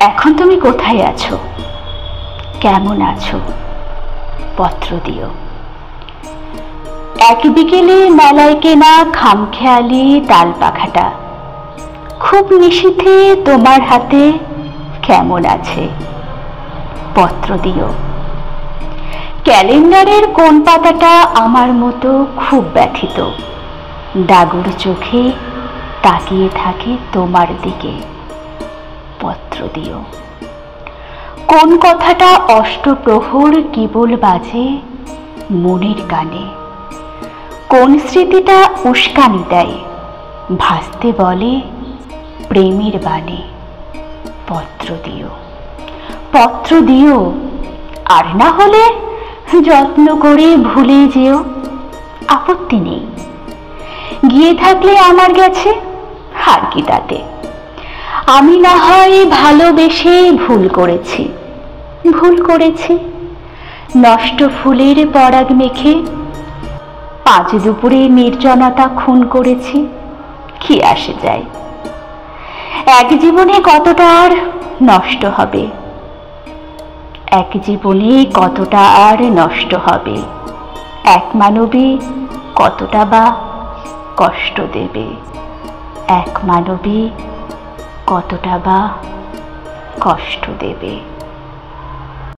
এখন তুমি কোথায় আছো, কেমন আছো? পত্র দিও। এক বিকেলে মেলায় কেনা খামখেয়ালি তাল পাখাটা খুব নিশীথে তোমার হাতে কেমন আছে? পত্র দিও। ক্যালেন্ডারের কোন পাতাটা আমার মতো খুব ব্যথিত, ডাগর চোখে তাকিয়ে থাকে তোমার দিকে? পত্র দিও। কোন কথাটা অষ্টপ্রহর কেবল বাজে মনের কানে, কোন স্মৃতিটা উস্কানি দেয় ভাসতে বলে প্রেমের বাণে? পত্র দিও। পত্র দিও। আর না হলে যত্ন করে ভুলে যেও, আপত্তি নেই। গিয়ে থাকলে আমার গেছে, আর কি তাতে? আমি না হয় ভালোবেসে ভুল করেছি, ভুল করেছি। নষ্ট ফুলের পরাগ মেখে পাঁচ দুপুরে নির্জনতা খুন করেছি, কি আসে যায়? এক জীবনে কতটা আর নষ্ট হবে, এক জীবনে কতটা আর নষ্ট হবে? এক মানবী কতটা বা কষ্ট দেবে, এক মানবী কতটা বা কষ্ট দেবে?